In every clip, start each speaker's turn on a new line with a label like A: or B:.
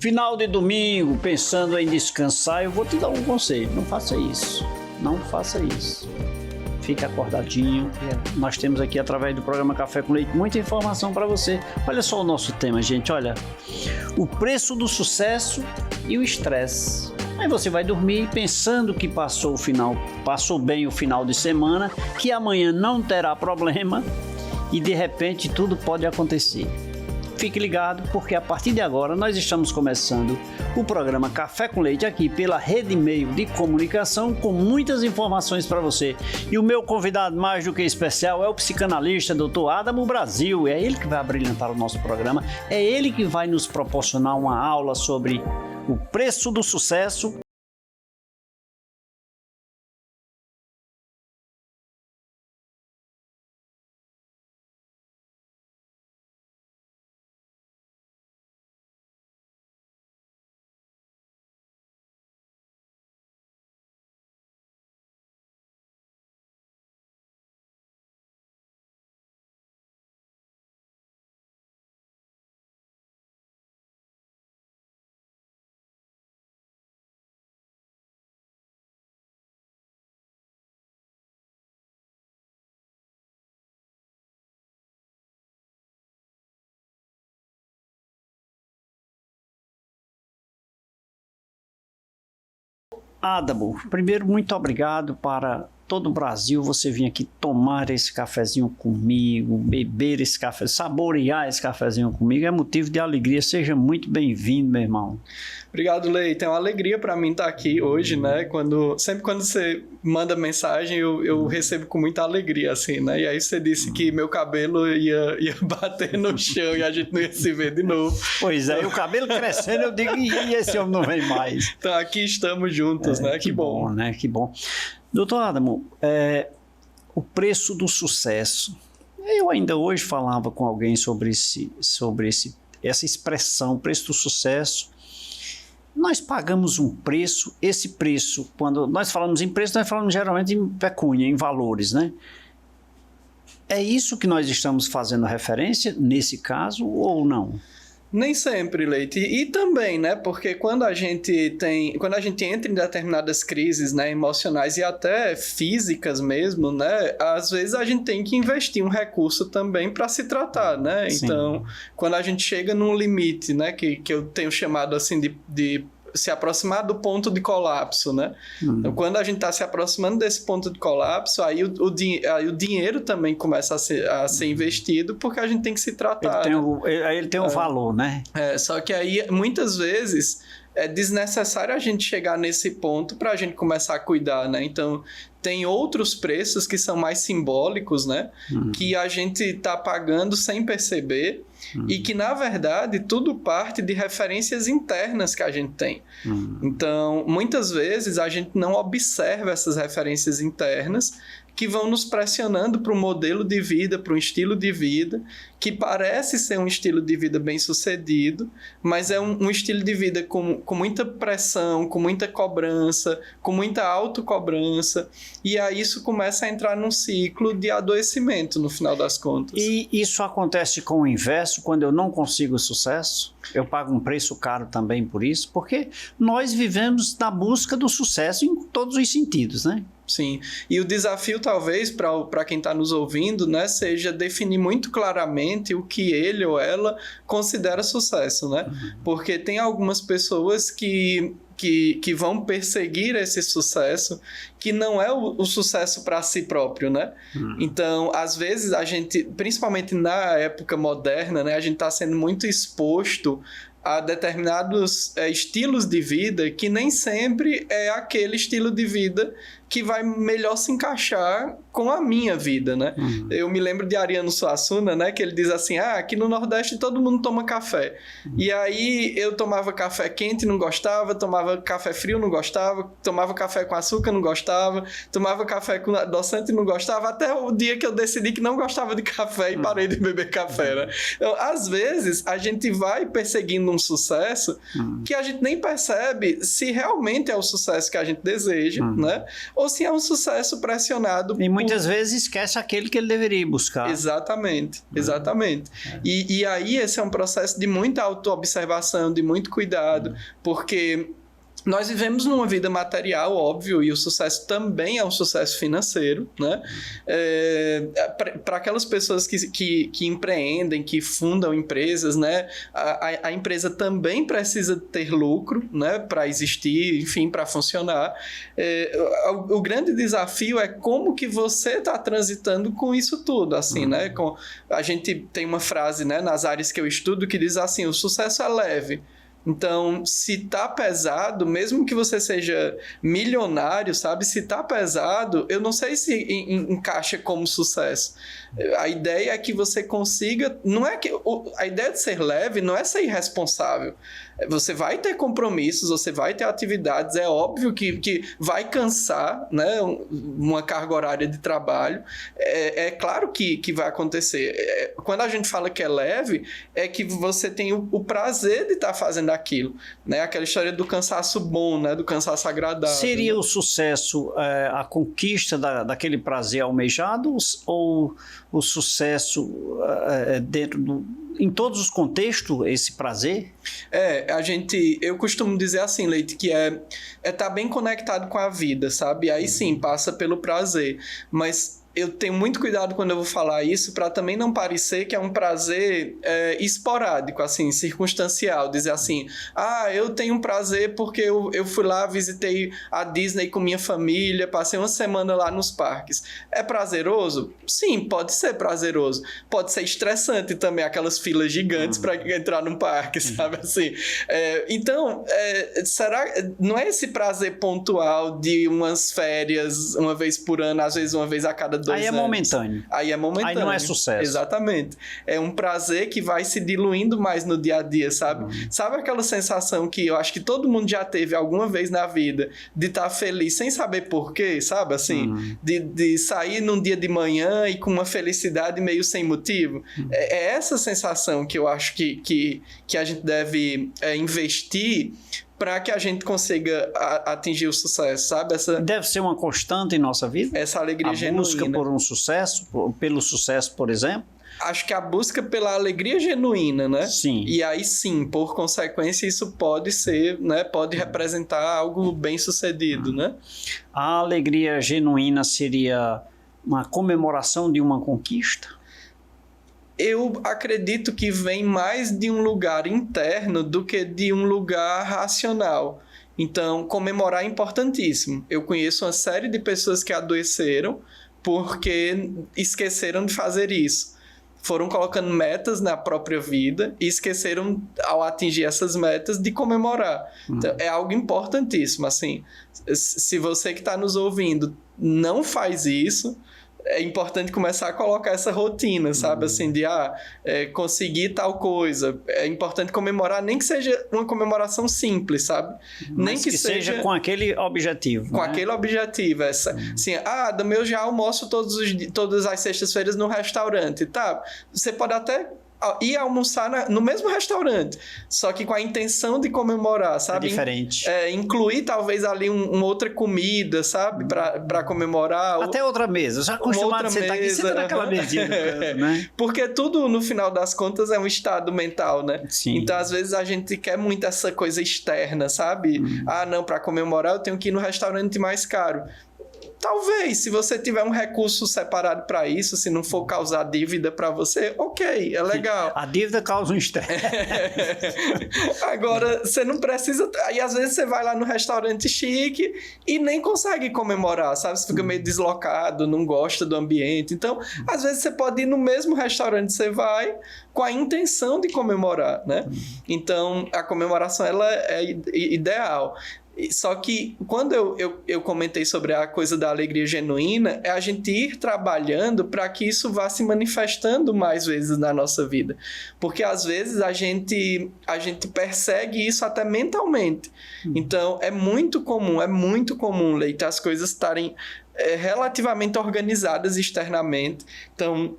A: Final de domingo, pensando em descansar, eu vou te dar um conselho. Não faça isso. Não faça isso. Fique acordadinho. Nós temos aqui, através do programa Café com Leite, muita informação para você. Olha só o nosso tema, gente. Olha, o preço do sucesso e o estresse. Aí você vai dormir pensando que passou bem o final de semana, que amanhã não terá problema e de repente tudo pode acontecer. Fique ligado, porque a partir de agora nós estamos começando o programa Café com Leite aqui pela Rede Meio de Comunicação, com muitas informações para você. E o meu convidado mais do que especial é o psicanalista Dr. Adamo Brasil. É ele que vai abrilhantar o nosso programa, é ele que vai nos proporcionar uma aula sobre o preço do sucesso. Adamo, primeiro, muito obrigado para todo o Brasil. Você vir aqui tomar esse cafezinho comigo, beber esse café, saborear esse cafezinho comigo, é motivo de alegria. Seja muito bem-vindo, meu irmão.
B: Obrigado, Leite. É uma alegria para mim estar aqui hoje, né? Sempre quando você manda mensagem, eu recebo com muita alegria, assim, né? E aí você disse que meu cabelo ia bater no chão e a gente não ia se ver de novo.
A: Pois é, e o cabelo crescendo, eu digo, e esse homem não vem mais.
B: Então aqui estamos juntos, né? Que bom,
A: né? Que bom. Doutor Adamo, o preço do sucesso. Eu ainda hoje falava com alguém sobre essa expressão, preço do sucesso. Nós pagamos um preço, esse preço, quando nós falamos em preço, nós falamos geralmente em pecúnia, em valores, né? É isso que nós estamos fazendo referência nesse caso ou não?
B: Nem sempre, Leite. E também, né? Porque quando a gente entra em determinadas crises, né, emocionais e até físicas mesmo, né? Às vezes a gente tem que investir um recurso também para se tratar, né? Sim. Então, quando a gente chega num limite, né? Que eu tenho chamado assim de se aproximar do ponto de colapso, né? Então, quando a gente está se aproximando desse ponto de colapso, aí o dinheiro também começa a ser investido, porque a gente tem que se tratar.
A: Ele tem um valor, né?
B: Só que aí, muitas vezes, é desnecessário a gente chegar nesse ponto para a gente começar a cuidar, né? Então, tem outros preços que são mais simbólicos, né? Que a gente está pagando sem perceber e que, na verdade, tudo parte de referências internas que a gente tem. Então, muitas vezes, a gente não observa essas referências internas que vão nos pressionando para um modelo de vida, para um estilo de vida, que parece ser um estilo de vida bem-sucedido, mas é um estilo de vida com muita pressão, com muita cobrança, com muita autocobrança, e aí isso começa a entrar num ciclo de adoecimento, no final das contas.
A: E isso acontece com o inverso, quando eu não consigo sucesso? Eu pago um preço caro também por isso, porque nós vivemos na busca do sucesso em todos os sentidos, né?
B: Sim, e o desafio talvez para quem está nos ouvindo, né, seja definir muito claramente o que ele ou ela considera sucesso, né? Porque tem algumas pessoas que vão perseguir esse sucesso, que não é o sucesso para si próprio, né? Então, às vezes a gente, principalmente na época moderna, né, a gente está sendo muito exposto a determinados estilos de vida que nem sempre é aquele estilo de vida que vai melhor se encaixar com a minha vida, né? Eu me lembro de Ariano Suassuna, né? Que ele diz assim, aqui no Nordeste todo mundo toma café. E aí eu tomava café quente, não gostava, tomava café frio, não gostava, tomava café com açúcar, não gostava, tomava café com adoçante, não gostava, até o dia que eu decidi que não gostava de café e parei de beber café, né? Então, às vezes, a gente vai perseguindo um sucesso que a gente nem percebe se realmente é o sucesso que a gente deseja, né? Ou se é um sucesso pressionado.
A: E muitas vezes esquece aquele que ele deveria buscar.
B: Exatamente. E aí esse é um processo de muita autoobservação, de muito cuidado, porque nós vivemos numa vida material, óbvio, e o sucesso também é um sucesso financeiro, né? Para aquelas pessoas que empreendem, que fundam empresas, né? A empresa também precisa ter lucro, né? Para existir, enfim, para funcionar. O grande desafio é como que você está transitando com isso tudo, assim, né? A gente tem uma frase, né, nas áreas que eu estudo que diz assim, o sucesso é leve. Então, se tá pesado, mesmo que você seja milionário, sabe? Se tá pesado, eu não sei se encaixa como sucesso. A ideia é que você consiga... Não é que a ideia de ser leve não é ser irresponsável. Você vai ter compromissos, você vai ter atividades, é óbvio que vai cansar, né? Uma carga horária de trabalho. É claro que vai acontecer. Quando a gente fala que é leve, é que você tem o prazer de estar fazendo aquilo, né? Aquela história do cansaço bom, né? Do cansaço agradável.
A: Seria, né, o sucesso a conquista daquele prazer almejado ou o sucesso em todos os contextos, esse prazer?
B: Eu costumo dizer assim, Leite, que é estar bem conectado com a vida, sabe? Aí sim, passa pelo prazer, mas eu tenho muito cuidado quando eu vou falar isso para também não parecer que é um prazer esporádico, assim, circunstancial. Dizer assim, eu tenho um prazer porque eu fui lá, visitei a Disney com minha família, passei uma semana lá nos parques. É prazeroso? Sim, pode ser prazeroso. Pode ser estressante também, aquelas filas gigantes para entrar num parque, sabe assim? Então, não é esse prazer pontual de umas férias uma vez por ano, às vezes uma vez a cada 2 anos.
A: Aí é momentâneo. Aí não é sucesso.
B: Exatamente. É um prazer que vai se diluindo mais no dia a dia, sabe? Sabe aquela sensação que eu acho que todo mundo já teve alguma vez na vida de estar feliz sem saber por quê, sabe? Assim, de sair num dia de manhã e com uma felicidade meio sem motivo. É essa sensação que eu acho que a gente deve investir para que a gente consiga atingir o sucesso, sabe?
A: Deve ser uma constante em nossa vida?
B: Essa alegria genuína.
A: A busca por um sucesso, pelo sucesso, por exemplo?
B: Acho que a busca pela alegria genuína, né?
A: Sim.
B: E aí sim, por consequência, isso pode ser, né? Pode representar algo bem sucedido, né?
A: A alegria genuína seria uma comemoração de uma conquista?
B: Eu acredito que vem mais de um lugar interno do que de um lugar racional. Então, comemorar é importantíssimo. Eu conheço uma série de pessoas que adoeceram porque esqueceram de fazer isso. Foram colocando metas na própria vida e esqueceram, ao atingir essas metas, de comemorar. Então, é algo importantíssimo. Assim, se você que está nos ouvindo não faz isso, é importante começar a colocar essa rotina, sabe? Assim, de conseguir tal coisa. É importante comemorar, nem que seja uma comemoração simples, sabe?
A: Nem que seja com aquele objetivo.
B: Com aquele objetivo. Assim, eu já almoço todas as sextas-feiras no restaurante, tá? Você pode até ir almoçar no mesmo restaurante, só que com a intenção de comemorar, sabe?
A: É diferente.
B: Incluir talvez ali uma outra comida, sabe? Para comemorar.
A: Até outra mesa. Já acostumado a sentar aqui, senta naquela mesinha do canto, né?
B: Porque tudo, no final das contas, é um estado mental, né?
A: Sim.
B: Então, às vezes, a gente quer muito essa coisa externa, sabe? Não, para comemorar eu tenho que ir no restaurante mais caro. Talvez, se você tiver um recurso separado para isso, se não for causar dívida para você, ok, é legal.
A: A dívida causa um estresse.
B: Agora, você não precisa... Aí, às vezes, você vai lá no restaurante chique e nem consegue comemorar, sabe? Você fica meio deslocado, não gosta do ambiente. Então, às vezes, você pode ir no mesmo restaurante que você vai com a intenção de comemorar, né? Então, a comemoração, ela é ideal. Só que quando eu comentei sobre a coisa da alegria genuína, é a gente ir trabalhando para que isso vá se manifestando mais vezes na nossa vida. Porque às vezes a gente persegue isso até mentalmente. Então é muito comum, Leite, as coisas estarem relativamente organizadas externamente. Então,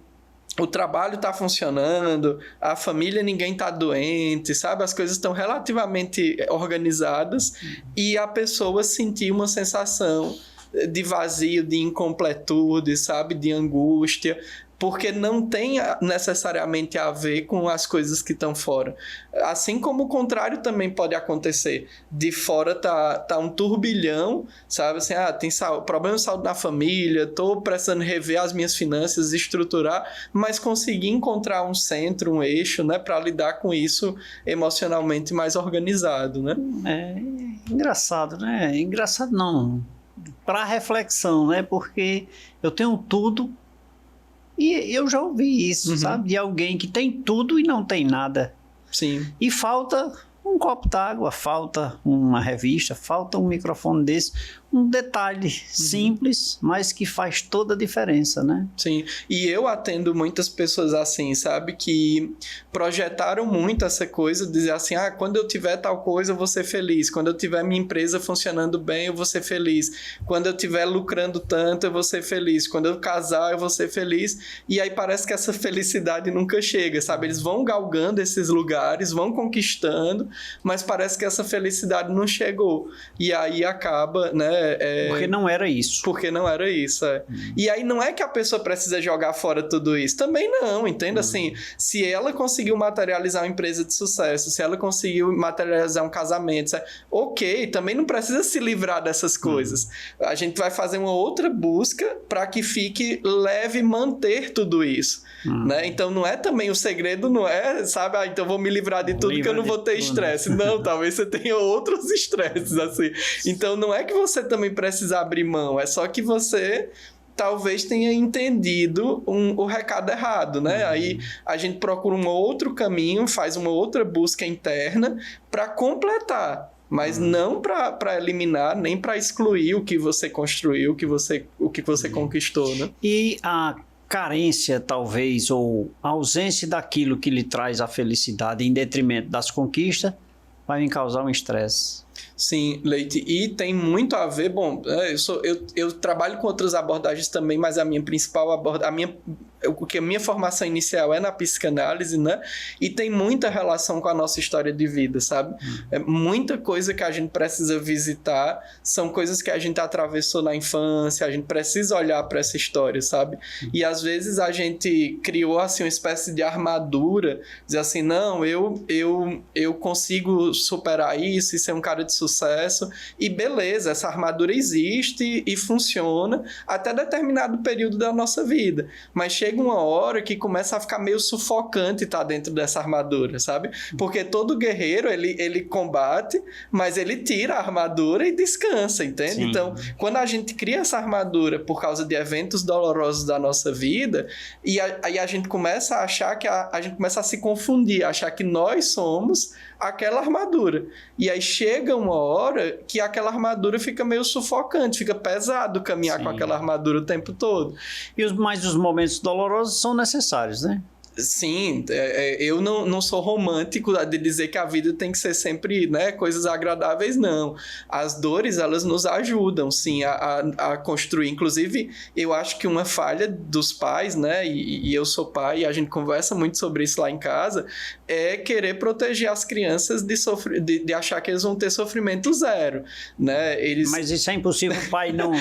B: o trabalho está funcionando, a família, ninguém está doente, sabe? As coisas estão relativamente organizadas e a pessoa sentir uma sensação de vazio, de incompletude, sabe? De angústia, porque não tem necessariamente a ver com as coisas que estão fora. Assim como o contrário também pode acontecer. De fora tá um turbilhão, sabe? Assim, tem problema de saúde na família, tô precisando rever as minhas finanças, estruturar, mas conseguir encontrar um centro, um eixo, né? Para lidar com isso emocionalmente mais organizado, né?
A: É engraçado, né? Engraçado não. Para reflexão, né? Porque eu tenho tudo. E eu já ouvi isso, sabe? De alguém que tem tudo e não tem nada.
B: Sim.
A: E falta um copo d'água, falta uma revista, falta um microfone desse. Um detalhe simples, mas que faz toda a diferença, né?
B: Sim, e eu atendo muitas pessoas assim, sabe? Que projetaram muito essa coisa, dizer assim, quando eu tiver tal coisa eu vou ser feliz, quando eu tiver minha empresa funcionando bem eu vou ser feliz, quando eu tiver lucrando tanto eu vou ser feliz, quando eu casar eu vou ser feliz, e aí parece que essa felicidade nunca chega, sabe? Eles vão galgando esses lugares, vão conquistando, mas parece que essa felicidade não chegou, e aí acaba, né?
A: Porque não era isso.
B: Porque não era isso, E aí não é que a pessoa precisa jogar fora tudo isso. Também não, entenda? Assim, se ela conseguiu materializar uma empresa de sucesso, se ela conseguiu materializar um casamento, sabe? Ok, também não precisa se livrar dessas coisas. A gente vai fazer uma outra busca para que fique leve manter tudo isso. Né? Então não é também, o segredo não é, sabe? Então vou me livrar de tudo que eu não vou ter estresse. Não, talvez você tenha outros estresses, assim. Então não é que você também precisa abrir mão, é só que você talvez tenha entendido o recado errado, né? Aí a gente procura um outro caminho, faz uma outra busca interna para completar, mas não para eliminar, nem para excluir o que você construiu, o que você conquistou, né?
A: E a carência, talvez, ou a ausência daquilo que lhe traz a felicidade em detrimento das conquistas, vai me causar um estresse.
B: Sim, Leite, e tem muito a ver, bom, eu trabalho com outras abordagens também, mas a minha principal abordagem, a minha formação inicial é na psicanálise, né? E tem muita relação com a nossa história de vida, sabe? Muita coisa que a gente precisa visitar são coisas que a gente atravessou na infância, a gente precisa olhar para essa história, sabe? E às vezes a gente criou assim uma espécie de armadura, dizer assim, não, eu consigo superar isso é um cara de sucesso, e beleza, essa armadura existe e funciona até determinado período da nossa vida, mas chega uma hora que começa a ficar meio sufocante estar dentro dessa armadura, sabe? Porque todo guerreiro, ele combate, mas ele tira a armadura e descansa, entende? Sim. Então, quando a gente cria essa armadura por causa de eventos dolorosos da nossa vida, e aí a gente começa a achar que a gente começa a se confundir, achar que nós somos aquela armadura. E aí chega uma hora que aquela armadura fica meio sufocante, fica pesado caminhar com aquela armadura o tempo todo.
A: Mas os momentos dolorosos são necessários, né?
B: Sim, eu não sou romântico de dizer que a vida tem que ser sempre, né, coisas agradáveis, não. As dores, elas nos ajudam, sim, a construir. Inclusive, eu acho que uma falha dos pais, né, e eu sou pai, e a gente conversa muito sobre isso lá em casa, é querer proteger as crianças de achar que eles vão ter sofrimento zero, né?
A: Mas isso é impossível o pai não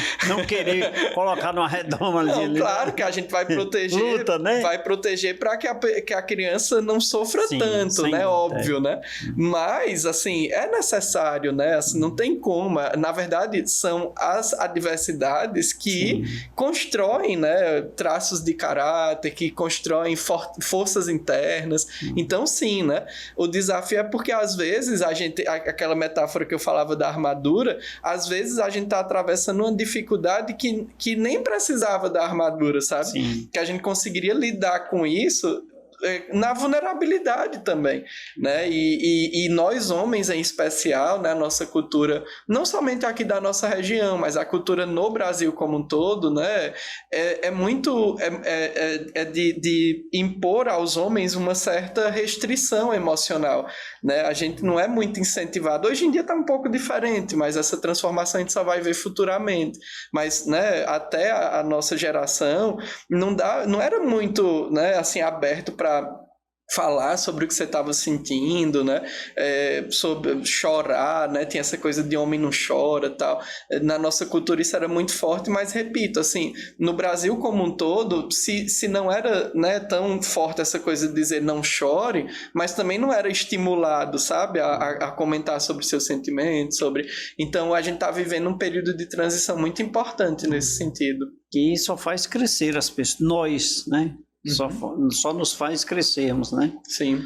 A: querer colocar numa redoma ali.
B: Não, claro que a gente vai proteger,
A: luta, né?
B: Vai proteger para que a criança não sofra tanto, né? Óbvio, né? Mas, assim, é necessário, né? Assim, não tem como. Na verdade, são as adversidades que constroem, né? Traços de caráter, que constroem forças internas. Então, sim, né? O desafio é porque, às vezes, aquela metáfora que eu falava da armadura, às vezes a gente tá atravessando uma dificuldade que nem precisava da armadura, sabe? Sim. Que a gente conseguiria lidar com isso na vulnerabilidade também, né? E nós homens em especial, né? Nossa cultura, não somente aqui da nossa região, mas a cultura no Brasil como um todo, né? É muito de impor aos homens uma certa restrição emocional, né? A gente não é muito incentivado. Hoje em dia está um pouco diferente, mas essa transformação a gente só vai ver futuramente. Mas, né? Até a nossa geração não era muito, né? Assim, aberto para falar sobre o que você estava sentindo, né? Sobre chorar, né? Tinha essa coisa de homem não chora, tal. Na nossa cultura isso era muito forte, mas repito, assim, no Brasil como um todo, se não era, né, tão forte essa coisa de dizer não chore, mas também não era estimulado, sabe? A comentar sobre seus sentimentos, sobre... Então a gente está vivendo um período de transição muito importante nesse sentido.
A: Que só faz crescer as pessoas, nós, né? Só nos faz crescermos, né?
B: Sim.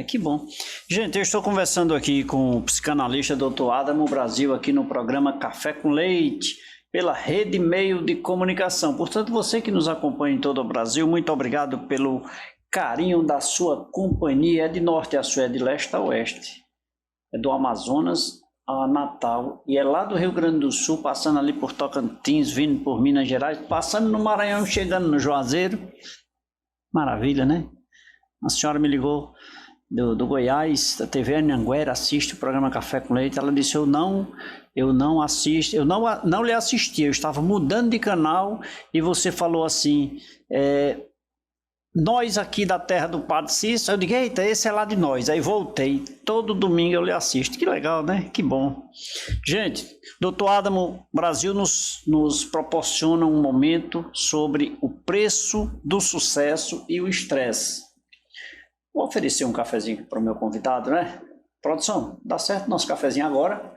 A: Que bom. Gente, eu estou conversando aqui com o psicanalista Dr. Adamo Brasil, aqui no programa Café com Leite, pela Rede Meio de Comunicação. Portanto, você que nos acompanha em todo o Brasil, muito obrigado pelo carinho da sua companhia. É de norte a sul, é de leste a oeste. É do Amazonas a Natal, e é lá do Rio Grande do Sul, passando ali por Tocantins, vindo por Minas Gerais, passando no Maranhão, chegando no Juazeiro. Maravilha, né? A senhora me ligou do Goiás, da TV Anhanguera, assiste o programa Café com Leite. Ela disse, eu não assisto, eu não lhe assisti, eu estava mudando de canal e você falou assim, nós aqui da terra do Padre Cícero. Eu digo, eita, esse é lá de nós. Aí voltei, todo domingo eu lhe assisto. Que legal, né? Que bom. Gente, Dr. Adamo Brasil nos proporciona um momento sobre o preço do sucesso e o estresse. Vou oferecer um cafezinho para o meu convidado, né? Produção, dá certo nosso cafezinho agora?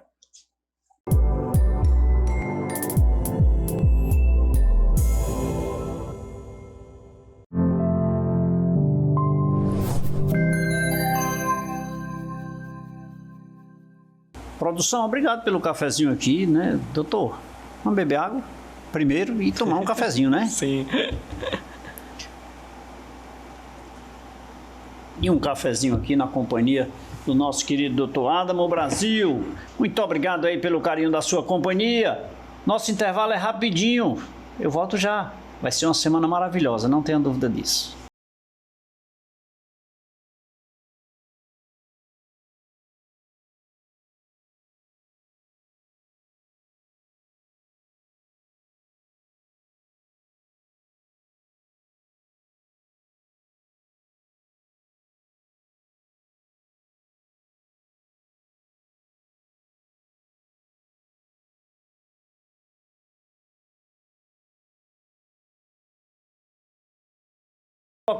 A: Produção, obrigado pelo cafezinho aqui, né? Doutor, vamos beber água primeiro e tomar um cafezinho, né?
B: Sim.
A: E um cafezinho aqui na companhia do nosso querido Doutor Adamo Brasil. Muito obrigado aí pelo carinho da sua companhia. Nosso intervalo é rapidinho. Eu volto já. Vai ser uma semana maravilhosa, não tenha dúvida disso.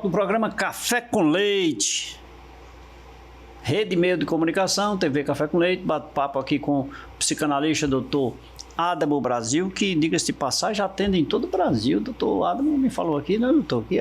A: Do programa Café com Leite, Rede Meio de Comunicação, TV Café com Leite, bate-papo aqui com o psicanalista Dr. Adamo Brasil, que, diga-se de passagem, atende em todo o Brasil. Dr. Adamo me falou aqui, né, doutor, que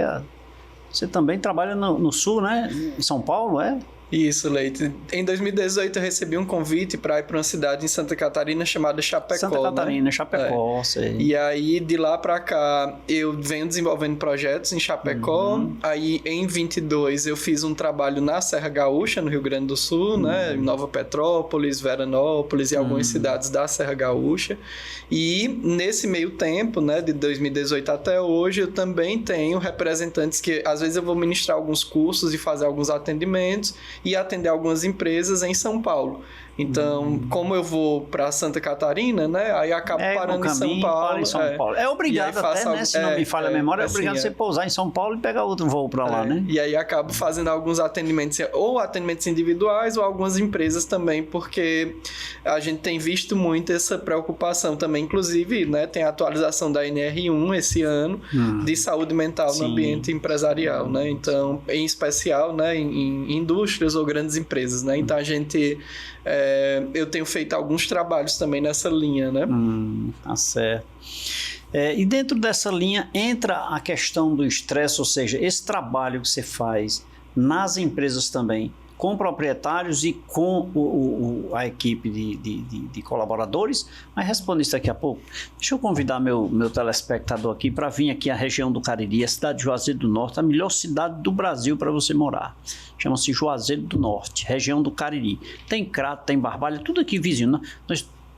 A: você também trabalha no Sul, né, em São Paulo, é?
B: Isso, Leite. Em 2018 eu recebi um convite para ir para uma cidade em Santa Catarina chamada Chapecó.
A: Santa Catarina, né? Chapecó, sei.
B: E aí, de lá para cá, eu venho desenvolvendo projetos em Chapecó. Aí, em 22, eu fiz um trabalho na Serra Gaúcha, no Rio Grande do Sul, né? Em Nova Petrópolis, Veranópolis e algumas cidades da Serra Gaúcha. E nesse meio tempo, né, de 2018 até hoje, eu também tenho representantes que, às vezes, eu vou ministrar alguns cursos e fazer alguns atendimentos e atender algumas empresas em São Paulo. Então, como eu vou para Santa Catarina, né? Aí acabo parando em São Paulo.
A: É obrigado até, né? Se não me falha a memória, é obrigado você pousar em São Paulo e pegar outro voo para lá, né?
B: E aí acabo fazendo alguns atendimentos, ou atendimentos individuais, ou algumas empresas também, porque a gente tem visto muito essa preocupação também. Inclusive, né? Tem a atualização da NR1 esse ano, de saúde mental no ambiente empresarial, né? Então, em especial, né? Em indústrias ou grandes empresas, né? Então, a gente... eu tenho feito alguns trabalhos também nessa linha, né?
A: Tá certo. E dentro dessa linha entra a questão do estresse, ou seja, esse trabalho que você faz nas empresas também com proprietários e com a equipe de colaboradores, mas respondo isso daqui a pouco. Deixa eu convidar meu telespectador aqui para vir aqui à região do Cariri, a cidade de Juazeiro do Norte, a melhor cidade do Brasil para você morar. Chama-se Juazeiro do Norte, região do Cariri. Tem Crato, tem Barbalha, tudo aqui vizinho, né?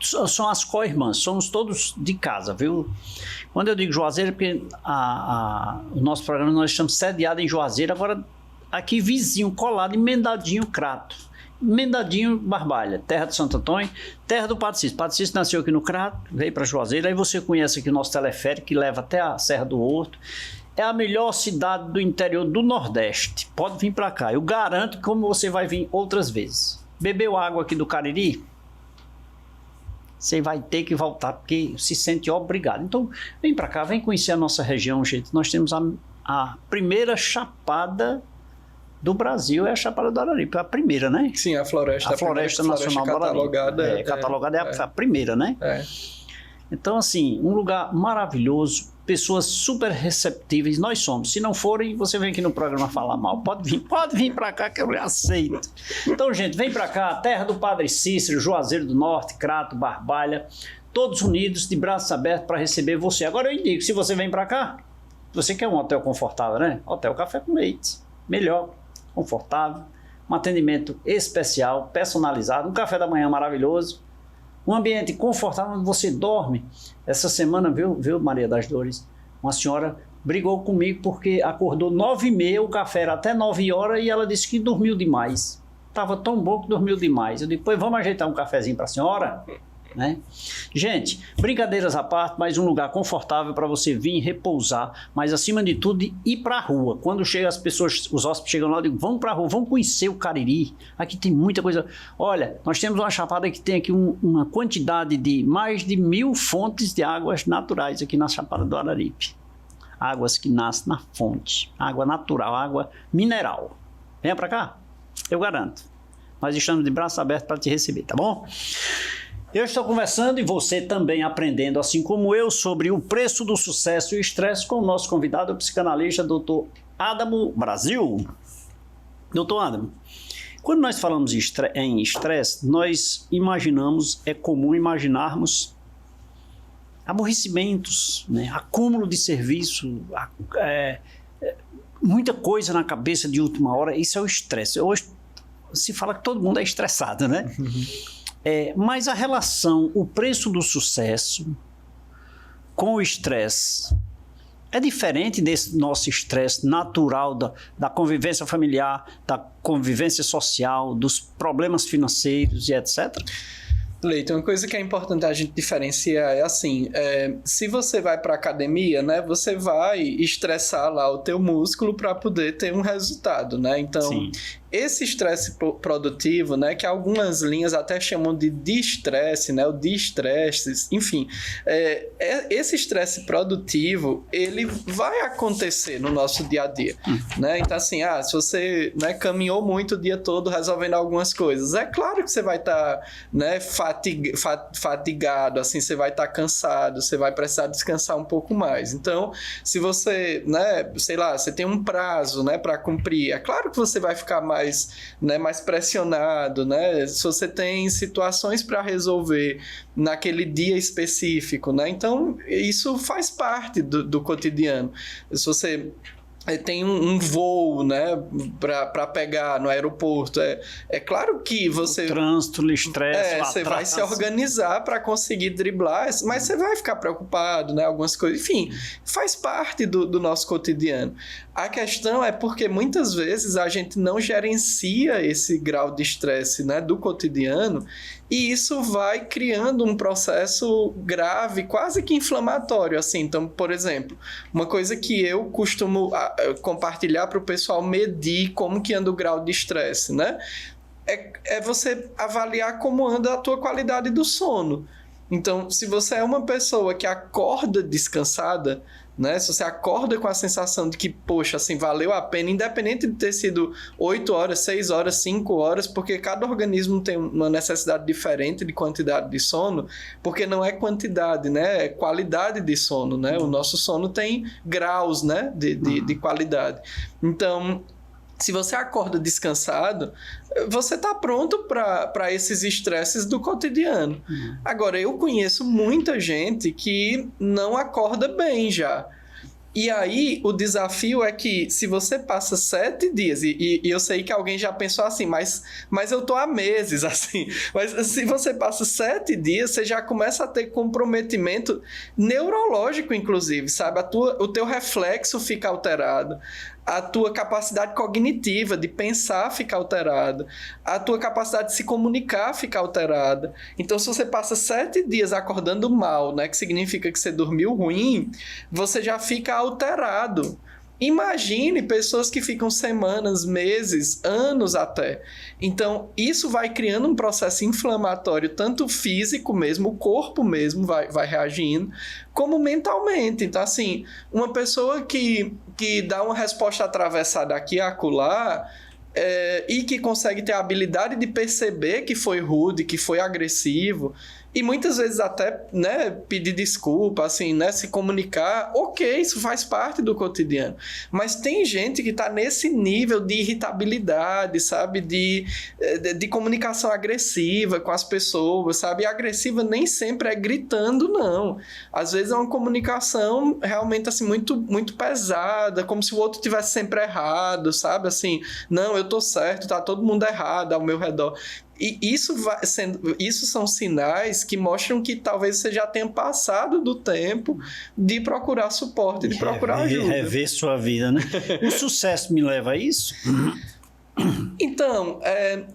A: São as co-irmãs, somos todos de casa, viu? Quando eu digo Juazeiro, é porque o nosso programa nós estamos sediados em Juazeiro, agora aqui vizinho, colado, emendadinho Crato, emendadinho Barbalha, terra de Santo Antônio, terra do Padre Cícero. Padre Cícero nasceu aqui no Crato, veio para Juazeiro, aí você conhece aqui o nosso teleférico que leva até a Serra do Horto. É a melhor cidade do interior do Nordeste, pode vir para cá, eu garanto que como você vai vir outras vezes. Bebeu água aqui do Cariri? Você vai ter que voltar, porque se sente obrigado. Então, vem para cá, vem conhecer a nossa região, gente. Nós temos a primeira chapada do Brasil, é a Chapada do Araripe, a primeira, né?
B: Sim, a Floresta
A: Nacional
B: catalogada.
A: Catalogada é a primeira, né?
B: É.
A: Então, assim, um lugar maravilhoso, pessoas super receptíveis, nós somos. Se não forem, você vem aqui no programa falar mal. Pode vir para cá que eu aceito. Então, gente, vem para cá, terra do Padre Cícero, Juazeiro do Norte, Crato, Barbalha, todos unidos, de braços abertos para receber você. Agora eu indico, se você vem para cá, você quer um hotel confortável, né? Hotel Café com Leite, melhor, confortável, um atendimento especial, personalizado, um café da manhã maravilhoso, um ambiente confortável onde você dorme. Essa semana, viu Maria das Dores, uma senhora brigou comigo porque acordou 9h30, o café era até 9 horas e ela disse que dormiu demais. Estava tão bom que dormiu demais. Eu digo, pois vamos ajeitar um cafezinho para a senhora? Né? Gente, brincadeiras à parte, mas um lugar confortável para você vir repousar, mas acima de tudo ir para a rua. Quando chega as pessoas, os hóspedes chegam lá, eu digo, vamos para a rua, vamos conhecer o Cariri. Aqui tem muita coisa. Olha, nós temos uma chapada que tem aqui uma quantidade de mais de 1000 fontes de águas naturais aqui na Chapada do Araripe. Águas que nascem na fonte, água natural, água mineral. Venha para cá, eu garanto. Nós estamos de braços abertos para te receber, tá bom? Eu estou conversando e você também aprendendo, assim como eu, sobre o preço do sucesso e o estresse com o nosso convidado, o psicanalista, Dr. Adamo Brasil. Dr. Adamo, quando nós falamos em estresse, nós imaginamos, é comum imaginarmos aborrecimentos, né? Acúmulo de serviço, muita coisa na cabeça de última hora, isso é o estresse. Hoje se fala que todo mundo é estressado, né? Mas a relação, o preço do sucesso com o estresse é diferente desse nosso estresse natural da convivência familiar, da convivência social, dos problemas financeiros e etc.
B: Leito, uma coisa que é importante a gente diferenciar é assim, se você vai para academia, né, você vai estressar lá o teu músculo para poder ter um resultado, né? Então, sim, esse estresse produtivo, né, que algumas linhas até chamam de estresse, né, o de-estresse, enfim, esse estresse produtivo, ele vai acontecer no nosso dia a dia, né? Então, assim, se você, né, caminhou muito o dia todo resolvendo algumas coisas, é claro que você vai estar, né, fatigado, assim, você vai estar cansado, você vai precisar descansar um pouco mais. Então, se você, né, sei lá, você tem um prazo, né, para cumprir, é claro que você vai ficar mais pressionado, né? Se você tem situações para resolver naquele dia específico, né? Então, isso faz parte do cotidiano. Se você tem um voo, né, para pegar no aeroporto, é claro que você...
A: O trânsito, o estresse,
B: você vai se organizar para conseguir driblar, mas você vai ficar preocupado, né, algumas coisas, enfim, faz parte do nosso cotidiano. A questão é porque muitas vezes a gente não gerencia esse grau de estresse, né, do cotidiano, e isso vai criando um processo grave, quase que inflamatório, assim. Então, por exemplo, uma coisa que eu costumo compartilhar para o pessoal medir como que anda o grau de estresse, né? É você avaliar como anda a tua qualidade do sono. Então, se você é uma pessoa que acorda descansada, né? Se você acorda com a sensação de que, poxa, assim, valeu a pena, independente de ter sido 8 horas, 6 horas, 5 horas, porque cada organismo tem uma necessidade diferente de quantidade de sono, porque não é quantidade, né? É qualidade de sono, né? O nosso sono tem graus, né? de qualidade. Então, Se você acorda descansado, você está pronto para esses estresses do cotidiano. Agora, eu conheço muita gente que não acorda bem já. E aí, o desafio é que se você passa 7 dias, e eu sei que alguém já pensou assim, mas eu tô há meses, assim, mas se você passa 7 dias, você já começa a ter comprometimento neurológico, inclusive, sabe? O teu reflexo fica alterado. A tua capacidade cognitiva de pensar fica alterada, a tua capacidade de se comunicar fica alterada. Então, se você passa 7 dias acordando mal, né, que significa que você dormiu ruim, você já fica alterado. Imagine pessoas que ficam semanas, meses, anos até. Então, isso vai criando um processo inflamatório, tanto físico mesmo, o corpo mesmo vai reagindo, como mentalmente. Então, assim, uma pessoa que dá uma resposta atravessada aqui e acolá, e que consegue ter a habilidade de perceber que foi rude, que foi agressivo, e muitas vezes até, né, pedir desculpa, assim, né, se comunicar, ok, isso faz parte do cotidiano. Mas tem gente que está nesse nível de irritabilidade, sabe, de comunicação agressiva com as pessoas, sabe, e agressiva nem sempre é gritando, não. Às vezes é uma comunicação realmente, assim, muito, muito pesada, como se o outro tivesse sempre errado, sabe, assim, não, eu tô certo, tá todo mundo errado ao meu redor. E isso são sinais que mostram que talvez você já tenha passado do tempo de procurar suporte, de procurar ajuda.
A: Rever sua vida, né? O sucesso me leva a isso?
B: Então,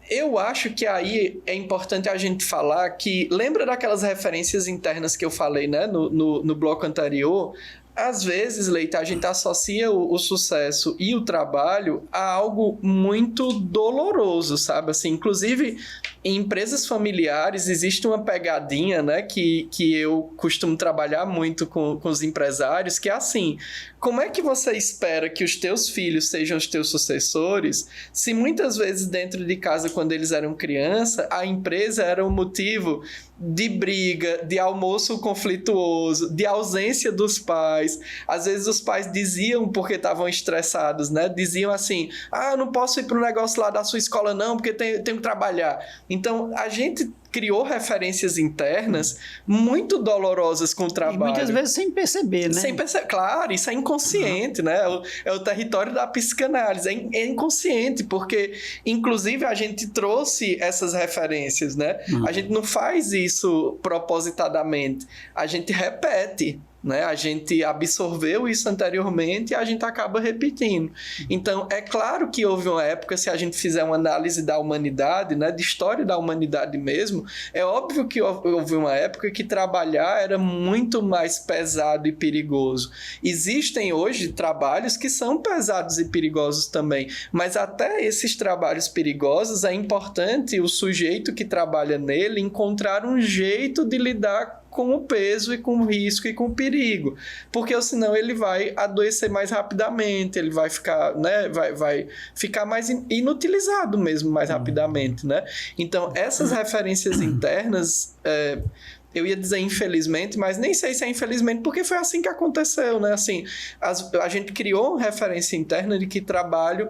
B: eu acho que aí é importante a gente falar que... Lembra daquelas referências internas que eu falei, né, no bloco anterior? Às vezes, Leite, a gente associa o sucesso e o trabalho a algo muito doloroso, sabe? Assim, inclusive, em empresas familiares existe uma pegadinha, né, que eu costumo trabalhar muito com os empresários, que é assim: como é que você espera que os teus filhos sejam os teus sucessores, se muitas vezes dentro de casa, quando eles eram criança, a empresa era um motivo de briga, de almoço conflituoso, de ausência dos pais? Às vezes os pais diziam, porque estavam estressados, né? Diziam assim: eu não posso ir para o negócio lá da sua escola não, porque tenho que trabalhar. Então, a gente criou referências internas muito dolorosas com o trabalho.
A: E muitas vezes sem perceber, né?
B: Sem perceber, claro, isso é inconsciente, né? É o território da psicanálise, é inconsciente, porque, inclusive, a gente trouxe essas referências, né? A gente não faz isso propositadamente, a gente repete, né? A gente absorveu isso anteriormente e a gente acaba repetindo. Então, é claro que houve uma época, se a gente fizer uma análise da humanidade, né, de história da humanidade mesmo, é óbvio que houve uma época que trabalhar era muito mais pesado e perigoso. Existem hoje trabalhos que são pesados e perigosos também, mas até esses trabalhos perigosos é importante o sujeito que trabalha nele encontrar um jeito de lidar com o peso e com o risco e com o perigo, porque senão ele vai adoecer mais rapidamente, ele vai ficar, né, vai ficar mais inutilizado mesmo mais rapidamente, né? Então, essas referências internas, eu ia dizer infelizmente, mas nem sei se é infelizmente, porque foi assim que aconteceu, né? Assim, a gente criou uma referência interna de que trabalho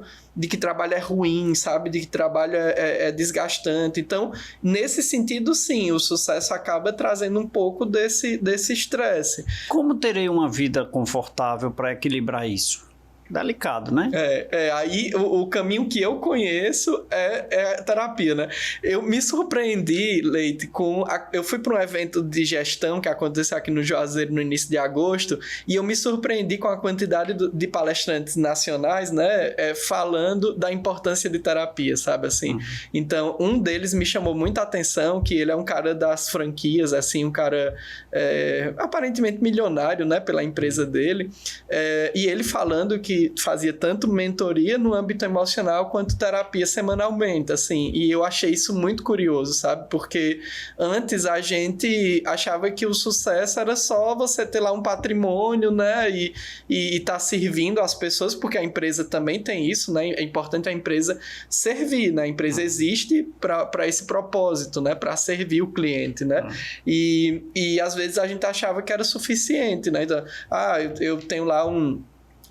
B: é ruim, sabe? De que trabalho é desgastante. Então, nesse sentido, sim, o sucesso acaba trazendo um pouco desse estresse.
A: Como terei uma vida confortável para equilibrar isso? Delicado, né?
B: Aí o caminho que eu conheço é terapia, né? Eu me surpreendi, Leite, eu fui para um evento de gestão que aconteceu aqui no Juazeiro no início de agosto, e eu me surpreendi com a quantidade de palestrantes nacionais, né, falando da importância de terapia, sabe, assim? Então, um deles me chamou muita atenção, que ele é um cara das franquias, assim, um cara aparentemente milionário, né, pela empresa dele, e ele falando que fazia tanto mentoria no âmbito emocional quanto terapia semanalmente, assim, e eu achei isso muito curioso, sabe, porque antes a gente achava que o sucesso era só você ter lá um patrimônio, né, e tá servindo as pessoas, porque a empresa também tem isso, né, é importante a empresa servir, né, a empresa existe para esse propósito, né, para servir o cliente, né, e às vezes a gente achava que era suficiente, né, então, eu tenho lá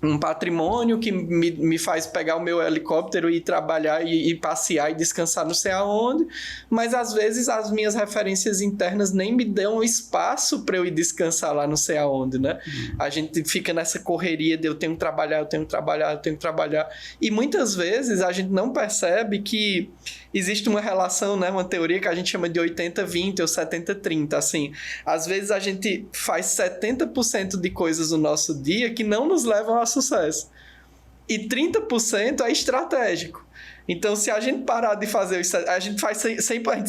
B: um patrimônio que me faz pegar o meu helicóptero e trabalhar e passear e descansar não sei aonde, mas às vezes as minhas referências internas nem me dão espaço para eu ir descansar lá não sei aonde, né? A gente fica nessa correria de eu tenho que trabalhar, e muitas vezes a gente não percebe que existe uma relação, né, uma teoria que a gente chama de 80-20 ou 70-30, assim. Às vezes a gente faz 70% de coisas no nosso dia que não nos levam a sucesso. E 30% é estratégico. Então, se a gente parar de fazer os... A gente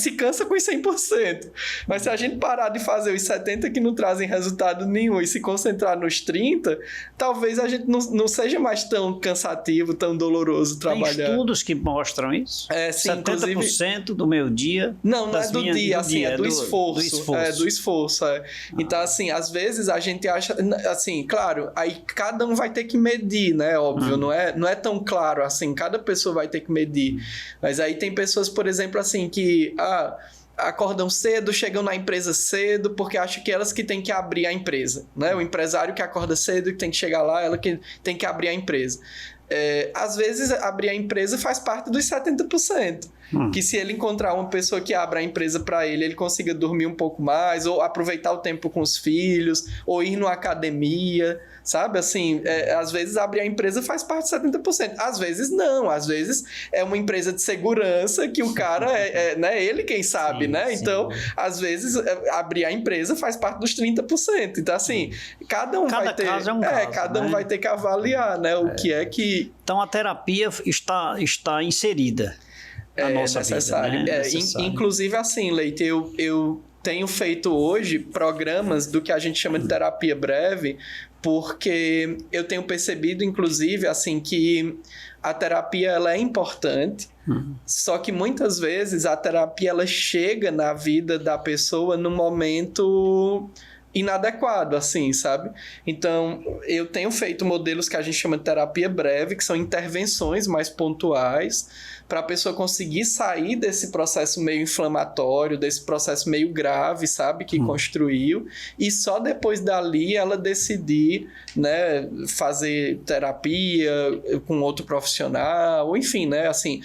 B: se cansa com os 100%. Mas se a gente parar de fazer os 70% que não trazem resultado nenhum e se concentrar nos 30%, talvez a gente não seja mais tão cansativo, tão doloroso trabalhar.
A: Tem estudos que mostram isso?
B: Sim,
A: 70%
B: inclusive...
A: do meu dia...
B: Não é do dia, assim, é do esforço. É do esforço, é. Então, assim, às vezes a gente acha... Assim, claro, aí cada um vai ter que medir, né? Óbvio, não é tão claro, assim, cada pessoa vai ter que medir. Mas aí tem pessoas, por exemplo, assim, que acordam cedo, chegam na empresa cedo, porque acham que elas que têm que abrir a empresa, né? O empresário que acorda cedo e que tem que chegar lá, ela que tem que abrir a empresa. Às vezes, abrir a empresa faz parte dos 70%. Que se ele encontrar uma pessoa que abra a empresa para ele consiga dormir um pouco mais, ou aproveitar o tempo com os filhos, ou ir numa academia, sabe? Assim, às vezes abrir a empresa faz parte de 70%. Às vezes não, às vezes é uma empresa de segurança que o cara né, ele quem sabe, sim, né? Sim. Então, às vezes abrir a empresa faz parte dos 30%. Então, assim, cada um vai ter... Caso é um caso, cada um vai ter que avaliar, né? O que é que...
A: Então, a terapia está inserida na nossa
B: necessário.
A: Vida, né?
B: Necessário. Inclusive, assim, Leite, eu tenho feito hoje programas do que a gente chama de terapia breve, porque eu tenho percebido, inclusive, assim, que a terapia ela é importante, só que muitas vezes a terapia ela chega na vida da pessoa num momento inadequado, assim, sabe? Então, eu tenho feito modelos que a gente chama de terapia breve, que são intervenções mais pontuais, para a pessoa conseguir sair desse processo meio inflamatório, desse processo meio grave, sabe, que construiu, e só depois dali ela decidir, né, fazer terapia com outro profissional, enfim, né, assim,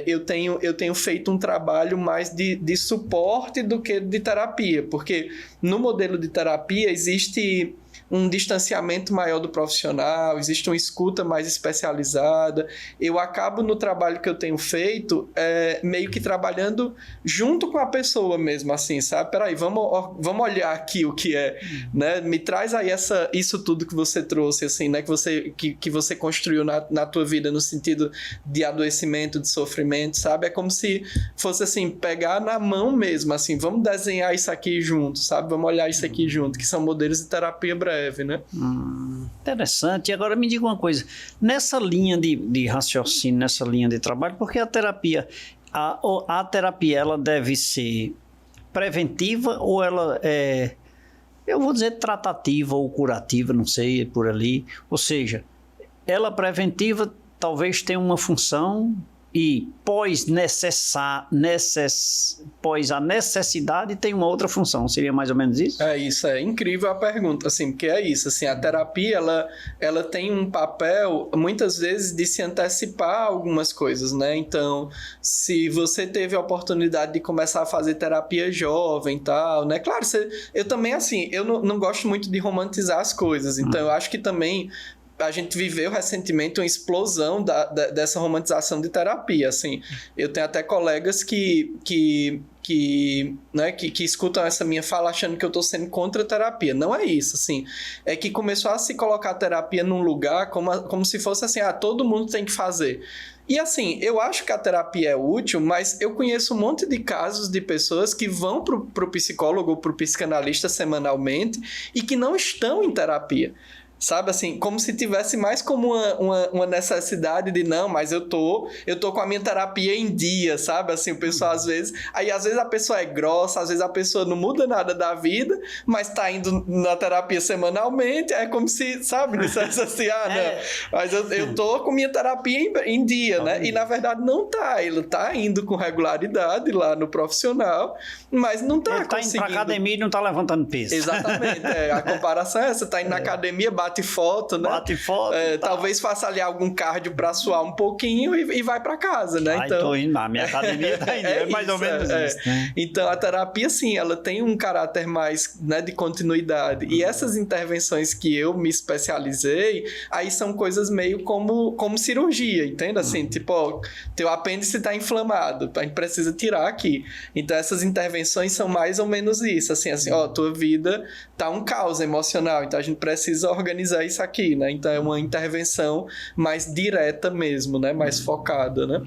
B: eu tenho feito um trabalho mais de suporte do que de terapia, porque no modelo de terapia existe um distanciamento maior do profissional, existe uma escuta mais especializada. Eu acabo no trabalho que eu tenho feito, meio que trabalhando junto com a pessoa mesmo, assim, sabe? Peraí, vamos olhar aqui o que é, né? Me traz aí isso tudo que você trouxe, assim, né? Que você construiu na tua vida no sentido de adoecimento, de sofrimento, sabe? É como se fosse, assim, pegar na mão mesmo, assim, vamos desenhar isso aqui junto, sabe? Vamos olhar isso aqui junto, que são modelos de terapia breve. Né?
A: Interessante. E agora me diga uma coisa, nessa linha de raciocínio, nessa linha de trabalho, porque a terapia ela deve ser preventiva ou ela é, eu vou dizer tratativa ou curativa, não sei, por ali, ou seja, preventiva talvez tenha uma função e pós a necessidade tem uma outra função. Seria mais ou menos isso?
B: É isso, é incrível a pergunta, assim, porque é isso, assim, a terapia, ela tem um papel, muitas vezes, de se antecipar a algumas coisas, né? Então, se você teve a oportunidade de começar a fazer terapia jovem e tal, né? Claro, eu também, assim, eu não gosto muito de romantizar as coisas, então eu acho que também a gente viveu recentemente uma explosão dessa romantização de terapia, assim. Eu tenho até colegas que escutam essa minha fala achando que eu estou sendo contra a terapia. Não é isso, assim. É que começou a se colocar a terapia num lugar como se fosse assim, todo mundo tem que fazer. E assim, eu acho que a terapia é útil, mas eu conheço um monte de casos de pessoas que vão pro psicólogo ou pro psicanalista semanalmente e que não estão em terapia. Sabe, assim, como se tivesse mais como uma necessidade de, não, mas eu tô com a minha terapia em dia, sabe, assim, o pessoal às vezes a pessoa é grossa, às vezes a pessoa não muda nada da vida, mas tá indo na terapia semanalmente, é como se, sabe, dissesse assim, não, mas eu tô com minha terapia em dia, né, e na verdade não tá, ele tá indo com regularidade lá no profissional, mas não tá conseguindo.
A: Ele tá indo pra academia e não tá levantando peso.
B: Exatamente, a comparação é essa, tá indo na academia, bate bate foto, né?
A: Bate foto.
B: Talvez faça ali algum cardio para suar um pouquinho e vai para casa, né?
A: Então, tô indo na minha academia, tá indo, é mais ou menos isso. Né?
B: Então, a terapia, sim, ela tem um caráter mais, né, de continuidade. E essas intervenções que eu me especializei, aí são coisas meio como cirurgia, entende? Assim, tipo, ó, teu apêndice tá inflamado, a gente precisa tirar aqui. Então, essas intervenções são mais ou menos isso, assim, ó, tua vida tá um caos emocional, então a gente precisa organizar isso aqui, né? Então, é uma intervenção mais direta mesmo, né? Mais focada, né?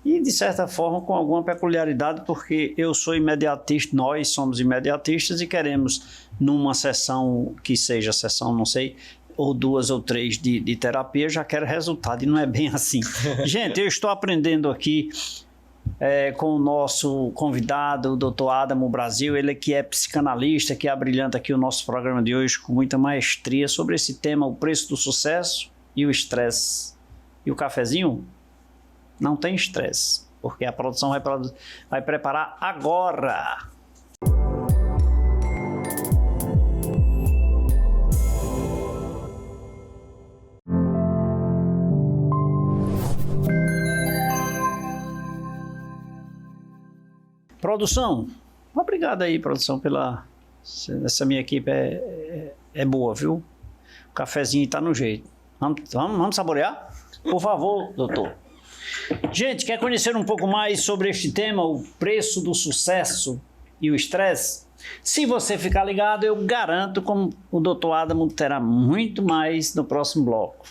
A: E, de certa forma, com alguma peculiaridade, porque eu sou imediatista, nós somos imediatistas e queremos, numa sessão que seja sessão, não sei, ou 2 ou 3 de terapia, já quero resultado, e não é bem assim. Gente, eu estou aprendendo aqui com o nosso convidado, o Dr. Adamo Brasil, ele que é psicanalista, que abrilhanta aqui o nosso programa de hoje com muita maestria sobre esse tema, o preço do sucesso e o estresse. E o cafezinho? Não tem estresse, porque a produção vai preparar agora. Produção, obrigado aí, produção, essa minha equipe é boa, viu? O cafezinho tá no jeito. Vamos saborear? Por favor, doutor. Gente, quer conhecer um pouco mais sobre este tema, o preço do sucesso e o estresse? Se você ficar ligado, eu garanto que o Dr. Adamo terá muito mais no próximo bloco.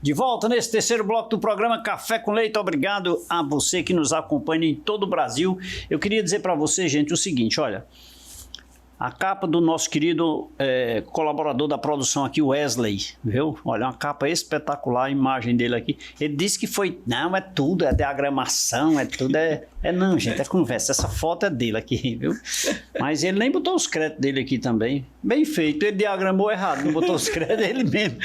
A: De volta nesse terceiro bloco do programa Café com Leite. Obrigado a você que nos acompanha em todo o Brasil. Eu queria dizer para você, gente, o seguinte, olha, a capa do nosso querido colaborador da produção aqui, Wesley, viu? Olha, uma capa espetacular, a imagem dele aqui. Ele disse que foi, não, é tudo, é diagramação, é tudo, não, gente, é conversa. Essa foto é dele aqui, viu? Mas ele nem botou os créditos dele aqui também. Bem feito, ele diagramou errado, não botou os créditos, ele mesmo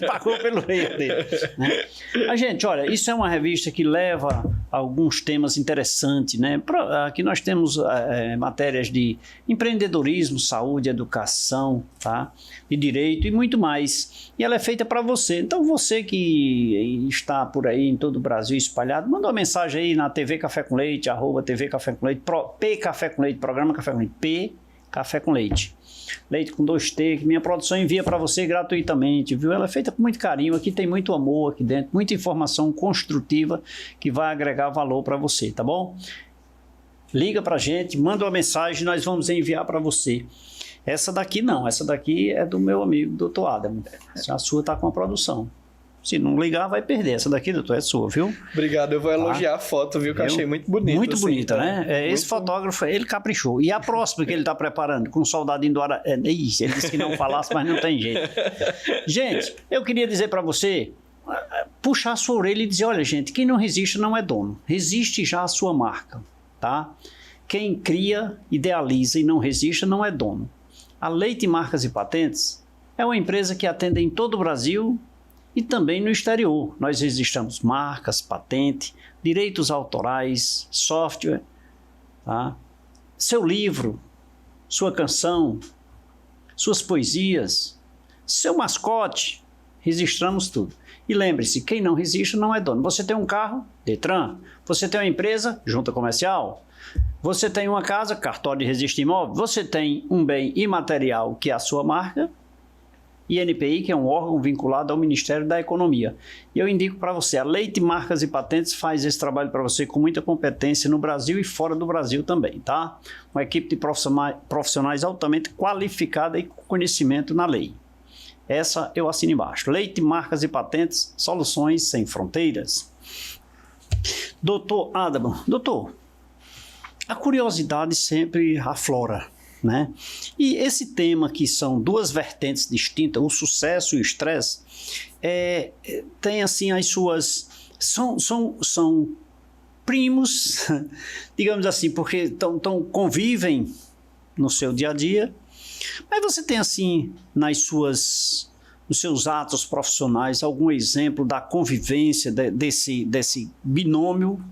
A: pagou pelo erro dele. Né? Mas, gente, olha, isso é uma revista que leva alguns temas interessantes, né? Aqui nós temos matérias de empreendedorismo, saúde, educação, tá? De direito e muito mais. E ela é feita para você. Então, você que está por aí em todo o Brasil espalhado, manda uma mensagem aí na TV Café com Leite, @TV Café com Leite, P Café com Leite, programa Café com Leite, P Café com Leite. Leite com 2T, que minha produção envia para você gratuitamente, viu? Ela é feita com muito carinho, aqui tem muito amor aqui dentro, muita informação construtiva que vai agregar valor para você, tá bom? Liga pra gente, manda uma mensagem, nós vamos enviar para você. Essa daqui não, essa daqui é do meu amigo Dr. Adamo. A sua tá com a produção. Se não ligar, vai perder. Essa daqui, doutor, é sua, viu?
B: Obrigado, eu vou elogiar a foto, viu? Que eu achei muito bonita.
A: Muito
B: assim,
A: bonita,
B: tá?
A: né? Esse fotógrafo, ele caprichou. E a próxima que ele está preparando, com o soldadinho do Ara... ele disse que não falasse, mas não tem jeito. Gente, eu queria dizer para você, puxar a sua orelha e dizer, olha, gente, quem não resiste não é dono. Resiste já a sua marca, tá? Quem cria, idealiza e não resiste não é dono. A Leite Marcas e Patentes é uma empresa que atende em todo o Brasil e também no exterior. Nós registramos marcas, patente, direitos autorais, software, tá? Seu livro, sua canção, suas poesias, seu mascote, registramos tudo. E lembre-se, quem não registra não é dono. Você tem um carro, Detran. Você tem uma empresa, Junta Comercial. Você tem uma casa, cartório de registro imóvel. Você tem um bem imaterial, que é a sua marca, e NPI, que é um órgão vinculado ao Ministério da Economia. E eu indico para você, a Leite Marcas e Patentes faz esse trabalho para você com muita competência no Brasil e fora do Brasil também, tá? Uma equipe de profissionais altamente qualificada e com conhecimento na lei. Essa eu assino embaixo. Leite Marcas e Patentes, soluções sem fronteiras. Doutor Adamo, doutor, a curiosidade sempre aflora, né? E esse tema, que são duas vertentes distintas, o sucesso e o estresse, tem assim as suas... São primos, digamos assim, porque convivem no seu dia a dia, mas você tem assim nos seus atos profissionais algum exemplo da convivência desse binômio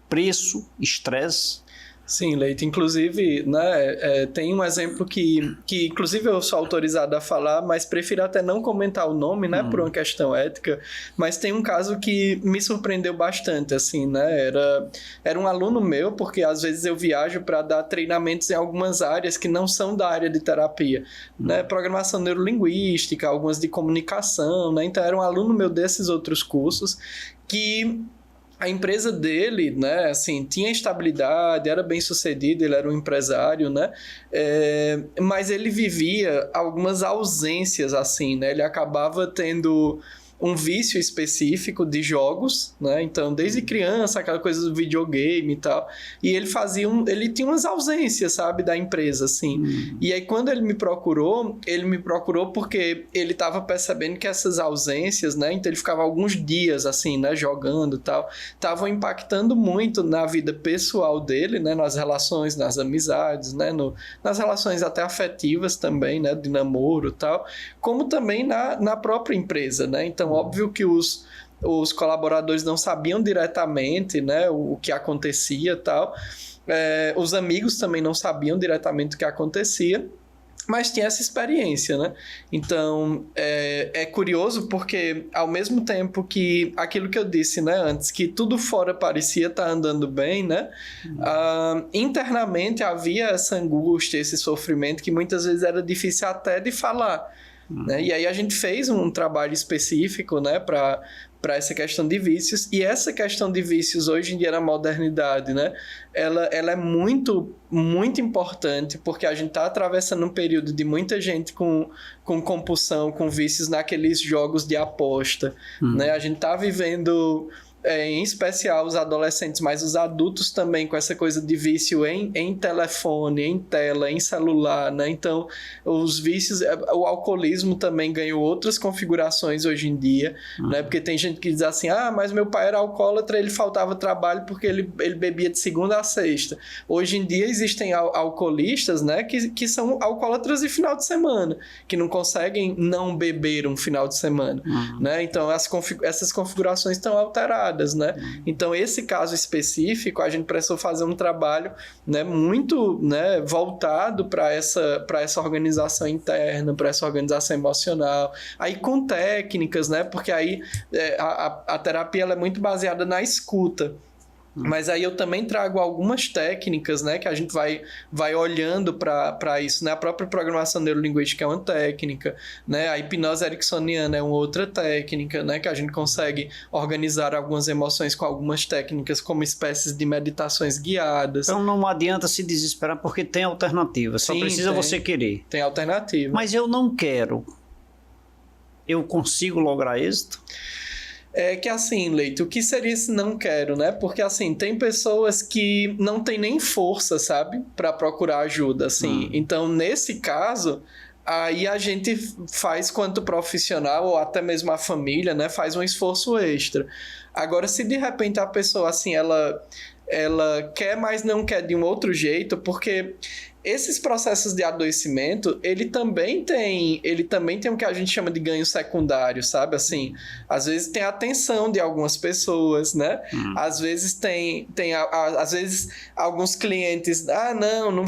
A: preço-estresse?
B: Sim, Leite. Inclusive, né, tem um exemplo que inclusive eu sou autorizado a falar, mas prefiro até não comentar o nome, né, por uma questão ética, mas tem um caso que me surpreendeu bastante, assim, né, era um aluno meu, porque às vezes eu viajo para dar treinamentos em algumas áreas que não são da área de terapia, né, programação neurolinguística, algumas de comunicação, né, então era um aluno meu desses outros cursos que... A empresa dele, né, assim, tinha estabilidade, era bem sucedido, ele era um empresário, né, mas ele vivia algumas ausências, assim, né, ele acabava tendo um vício específico de jogos, né, então desde criança, aquela coisa do videogame e tal, e ele tinha umas ausências, sabe, da empresa, assim, e aí quando ele me procurou porque ele estava percebendo que essas ausências, né, então ele ficava alguns dias, assim, né, jogando e tal, estavam impactando muito na vida pessoal dele, né, nas relações, nas amizades, né, nas relações até afetivas também, né, de namoro e tal, como também na própria empresa, né, então óbvio que os colaboradores não sabiam diretamente, né, o que acontecia e tal. Os amigos também não sabiam diretamente o que acontecia, mas tinha essa experiência, né? Então, é curioso porque, ao mesmo tempo que aquilo que eu disse, né, antes, que tudo fora parecia estar andando bem, né? Internamente havia essa angústia, esse sofrimento que muitas vezes era difícil até de falar. Né? E aí a gente fez um trabalho específico, né, para essa questão de vícios, e essa questão de vícios hoje em dia na modernidade, né, ela é muito, muito importante, porque a gente está atravessando um período de muita gente com compulsão, com vícios naqueles jogos de aposta, né? A gente está vivendo... em especial os adolescentes, mas os adultos também, com essa coisa de vício em telefone, em tela, em celular, né? Então, os vícios, o alcoolismo também ganhou outras configurações hoje em dia, né? Porque tem gente que diz assim, mas meu pai era alcoólatra, ele faltava trabalho porque ele bebia de segunda a sexta. Hoje em dia existem alcoolistas, né? Que são alcoólatras de final de semana, que não conseguem não beber um final de semana, né? Então, essas configurações estão alteradas. Né? Então, esse caso específico, a gente precisou fazer um trabalho, né, muito, né, voltado para essa organização interna, para essa organização emocional, aí com técnicas, né, porque aí a terapia ela é muito baseada na escuta. Mas aí eu também trago algumas técnicas, né, que a gente vai olhando para isso, né? A própria programação neurolinguística é uma técnica, né? A hipnose ericksoniana é uma outra técnica, né, que a gente consegue organizar algumas emoções com algumas técnicas como espécies de meditações guiadas.
A: Então não adianta se desesperar porque tem alternativa, só precisa você querer.
B: Tem alternativa.
A: Mas eu não quero. Eu consigo lograr êxito?
B: É que assim, Leite, o que seria esse não quero, né? Porque assim, tem pessoas que não tem nem força, sabe? Para procurar ajuda, assim. Então, nesse caso, aí a gente faz quanto profissional, ou até mesmo a família, né? Faz um esforço extra. Agora, se de repente a pessoa, assim, ela quer, mas não quer de um outro jeito, porque... Esses processos de adoecimento, ele também tem o que a gente chama de ganho secundário, sabe? Assim, às vezes tem a atenção de algumas pessoas, né? Às vezes às vezes alguns clientes, não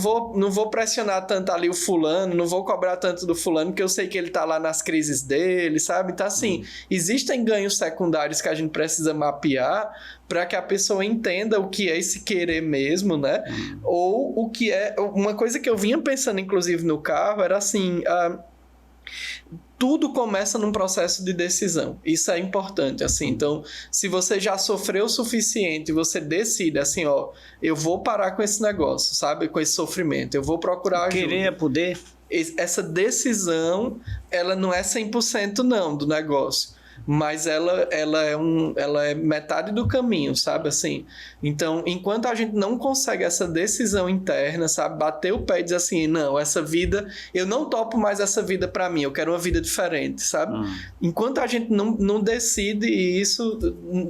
B: vou pressionar tanto ali o fulano, não vou cobrar tanto do fulano, porque eu sei que ele tá lá nas crises dele, sabe? Então, assim, existem ganhos secundários que a gente precisa mapear para que a pessoa entenda o que é esse querer mesmo, né? Ou o que é... Uma coisa que eu vinha pensando, inclusive, no carro, era assim... tudo começa num processo de decisão. Isso é importante, assim. Então, se você já sofreu o suficiente, você decide, assim, eu vou parar com esse negócio, sabe? Com esse sofrimento. Eu vou procurar ajuda.
A: Querer é poder.
B: Essa decisão, ela não é 100% não do negócio. mas ela é metade do caminho, sabe, assim. Então, enquanto a gente não consegue essa decisão interna, sabe, bater o pé e dizer assim, não, essa vida, eu não topo mais essa vida pra mim, eu quero uma vida diferente, sabe? Enquanto a gente não decide isso,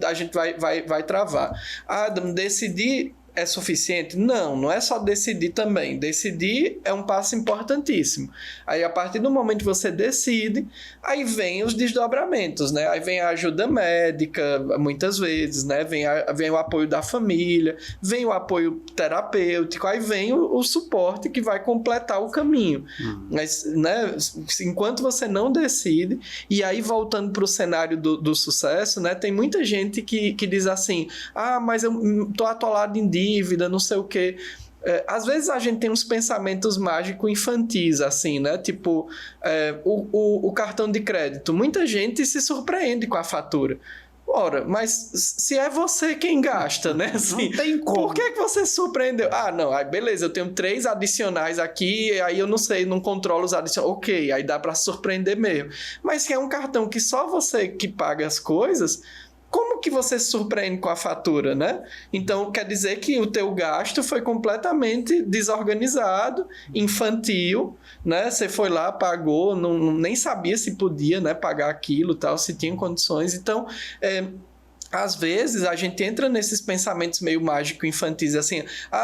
B: a gente vai travar. Adam, decidir é suficiente? Não é só decidir também. Decidir é um passo importantíssimo. Aí, a partir do momento que você decide, aí vem os desdobramentos, né? Aí vem a ajuda médica, muitas vezes, né? Vem o apoio da família, vem o apoio terapêutico, aí vem o suporte que vai completar o caminho. Mas, né? Enquanto você não decide, e aí voltando para o cenário do sucesso, né? Tem muita gente que diz assim, mas eu tô atolado em dívida, não sei o quê. Às vezes a gente tem uns pensamentos mágicos infantis, assim, né? Tipo, o cartão de crédito. Muita gente se surpreende com a fatura. Ora, mas se é você quem gasta, né? Assim,
A: não tem como.
B: Por que você se surpreendeu? Não, aí beleza, eu tenho 3 adicionais aqui, aí eu não sei, não controlo os adicionais. Ok, aí dá pra surpreender mesmo. Mas se é um cartão que só você que paga as coisas, como que você se surpreende com a fatura, né? Então, quer dizer que o teu gasto foi completamente desorganizado, infantil, né? Você foi lá, pagou, nem sabia se podia, né, pagar aquilo, tal, se tinha condições. Então, às vezes a gente entra nesses pensamentos meio mágico infantis, assim,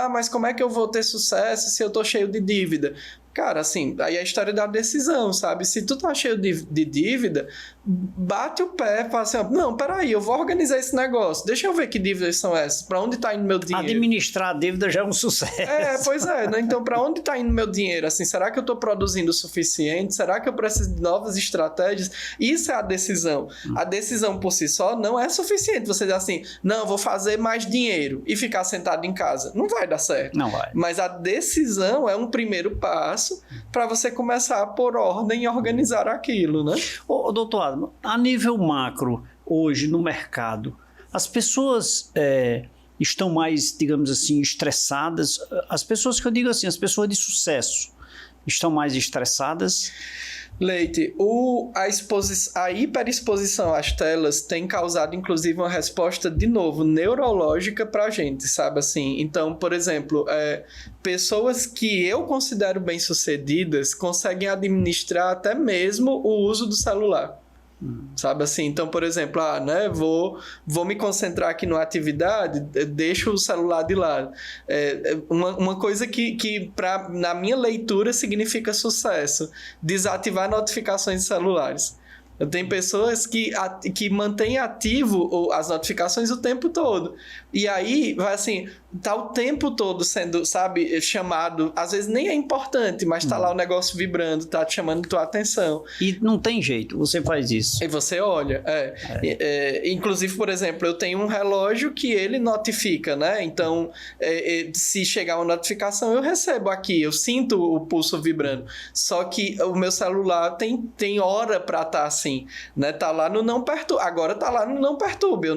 B: mas como é que eu vou ter sucesso se eu tô cheio de dívida? Cara, assim, aí é a história da decisão, sabe? Se tu tá cheio de dívida, bate o pé e fala assim, não, peraí, eu vou organizar esse negócio, deixa eu ver que dívidas são essas, pra onde tá indo meu dinheiro?
A: Administrar a dívida já é um sucesso.
B: Pois é, né? Então pra onde tá indo meu dinheiro? Assim, será que eu tô produzindo o suficiente? Será que eu preciso de novas estratégias? Isso é a decisão. A decisão por si só não é suficiente. Você diz assim, não, vou fazer mais dinheiro e ficar sentado em casa. Não vai dar certo.
A: Não vai.
B: Mas a decisão é um primeiro passo para você começar a pôr ordem e organizar aquilo, né?
A: Doutor Adam, a nível macro, hoje no mercado, as pessoas estão mais, digamos assim, estressadas? As pessoas que eu digo assim, as pessoas de sucesso, estão mais estressadas?
B: Leite, a hiperexposição às telas tem causado, inclusive, uma resposta, de novo, neurológica pra gente, sabe assim? Então, por exemplo, pessoas que eu considero bem-sucedidas conseguem administrar até mesmo o uso do celular. Sabe assim? Então, por exemplo, né, vou me concentrar aqui numa atividade, deixo o celular de lado. Uma coisa que na minha leitura significa sucesso: desativar notificações de celulares. Tem pessoas que mantêm ativo as notificações o tempo todo. E aí, vai assim, tá o tempo todo sendo, sabe, chamado. Às vezes nem é importante, mas tá lá o negócio vibrando, tá te chamando tua atenção.
A: E não tem jeito, você faz isso.
B: E você olha. Inclusive, por exemplo, eu tenho um relógio que ele notifica, né? Então, se chegar uma notificação, eu recebo aqui, eu sinto o pulso vibrando. Só que o meu celular tem hora pra estar assim, né? Tá lá no não perturbe. Agora tá lá no não perturbe.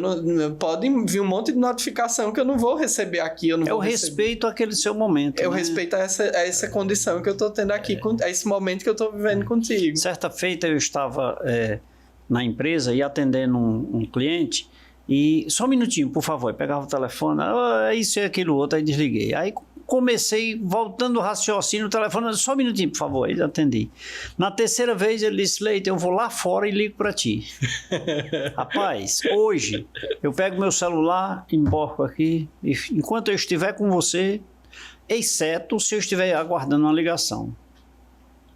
B: Pode vir um monte de notificação que eu não vou receber aqui. Eu
A: respeito aquele seu momento.
B: Eu respeito essa condição que eu tô tendo aqui, esse momento que eu tô vivendo contigo.
A: Certa feita eu estava na empresa e atendendo um cliente e só um minutinho, por favor, eu pegava o telefone, isso e aquilo outro, aí desliguei. Aí comecei, voltando o raciocínio, o telefone, só um minutinho, por favor, aí atendi. Na terceira vez ele disse, Leite, eu vou lá fora e ligo para ti. Rapaz, hoje eu pego meu celular, emborco aqui, e enquanto eu estiver com você, exceto se eu estiver aguardando uma ligação.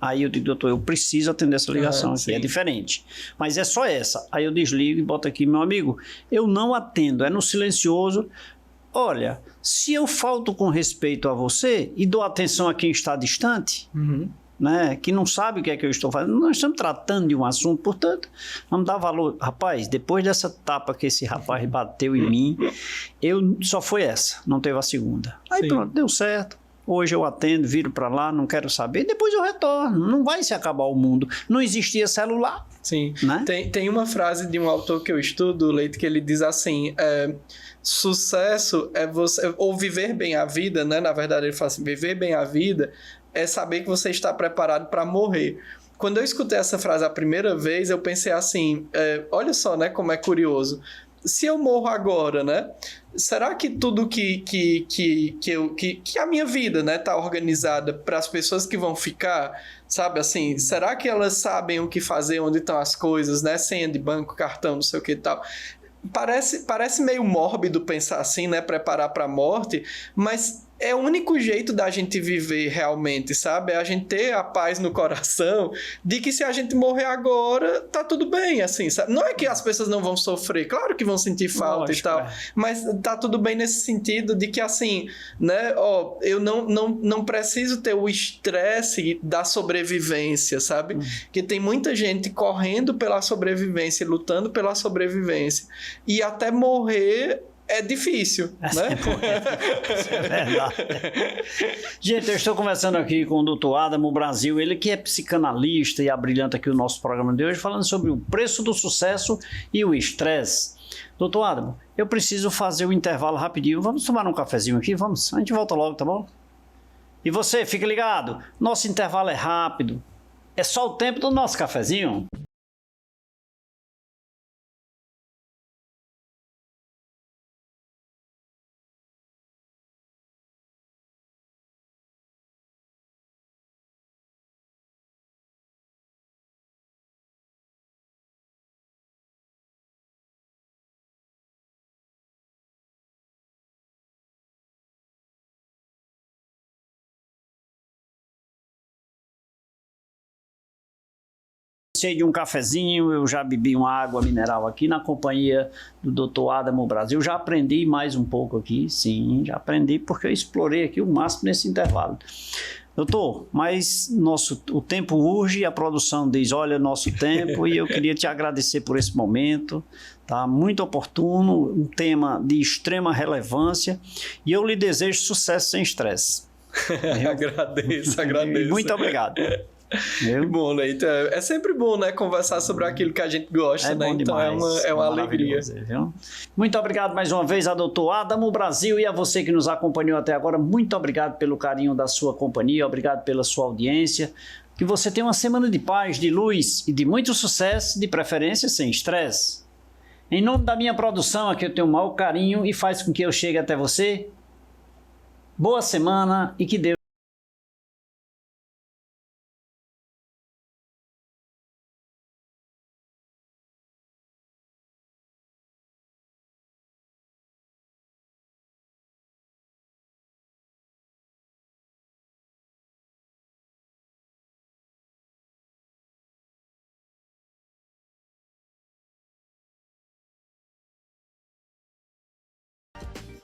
A: Aí eu digo, doutor, eu preciso atender essa ligação aqui, é diferente. Mas é só essa. Aí eu desligo e boto aqui, meu amigo, eu não atendo, é no silencioso. Olha, se eu falto com respeito a você e dou atenção a quem está distante, né, que não sabe o que é que eu estou fazendo, nós estamos tratando de um assunto, portanto, vamos dar valor. Rapaz, depois dessa tapa que esse rapaz bateu em mim, só foi essa, não teve a segunda. Aí pronto, deu certo. Hoje eu atendo, viro para lá, não quero saber, depois eu retorno. Não vai se acabar o mundo. Não existia celular.
B: Sim.
A: Né?
B: Tem uma frase de um autor que eu estudo, Leite, que ele diz assim, sucesso é você, ou viver bem a vida, né? Na verdade ele fala assim, viver bem a vida é saber que você está preparado para morrer. Quando eu escutei essa frase a primeira vez, eu pensei assim, olha só, né, como é curioso. Se eu morro agora, né? Será que tudo que a minha vida, né, tá organizada para as pessoas que vão ficar, sabe assim? Será que elas sabem o que fazer, onde estão as coisas, né? Senha de banco, cartão, não sei o que e tal. Parece meio mórbido pensar assim, né? Preparar para a morte, mas é o único jeito da gente viver realmente, sabe? É a gente ter a paz no coração de que se a gente morrer agora, tá tudo bem, assim, sabe? Não é que as pessoas não vão sofrer, claro que vão sentir falta e tal, mas tá tudo bem nesse sentido de que, assim, né? Ó, eu não preciso ter o estresse da sobrevivência, sabe? Que tem muita gente correndo pela sobrevivência, lutando pela sobrevivência, e até morrer é difícil, né?
A: É verdade. Gente, eu estou conversando aqui com o Dr. Adamo Brasil, ele que é psicanalista e abrilhanta aqui o nosso programa de hoje, falando sobre o preço do sucesso e o estresse. Dr. Adamo, eu preciso fazer um intervalo rapidinho. Vamos tomar um cafezinho aqui? Vamos? A gente volta logo, tá bom? E você, fica ligado. Nosso intervalo é rápido. É só o tempo do nosso cafezinho. De um cafezinho, eu já bebi uma água mineral aqui na companhia do Dr. Adamo Brasil. Já aprendi mais um pouco aqui, sim, já aprendi porque eu explorei aqui o máximo nesse intervalo. Doutor, mas o tempo urge, a produção diz, olha, nosso tempo, e eu queria te agradecer por esse momento, tá? Muito oportuno, um tema de extrema relevância, e eu lhe desejo sucesso sem estresse.
B: Agradeço.
A: Muito obrigado.
B: Que bom, né? Então, é sempre bom, né, conversar sobre aquilo que a gente gosta, né? Então demais, é uma alegria.
A: Viu? Muito obrigado mais uma vez a Dr. Adamo Brasil e a você que nos acompanhou até agora. Muito obrigado pelo carinho da sua companhia, obrigado pela sua audiência. Que você tenha uma semana de paz, de luz e de muito sucesso, de preferência sem estresse. Em nome da minha produção, aqui eu tenho o maior carinho e faz com que eu chegue até você. Boa semana e que Deus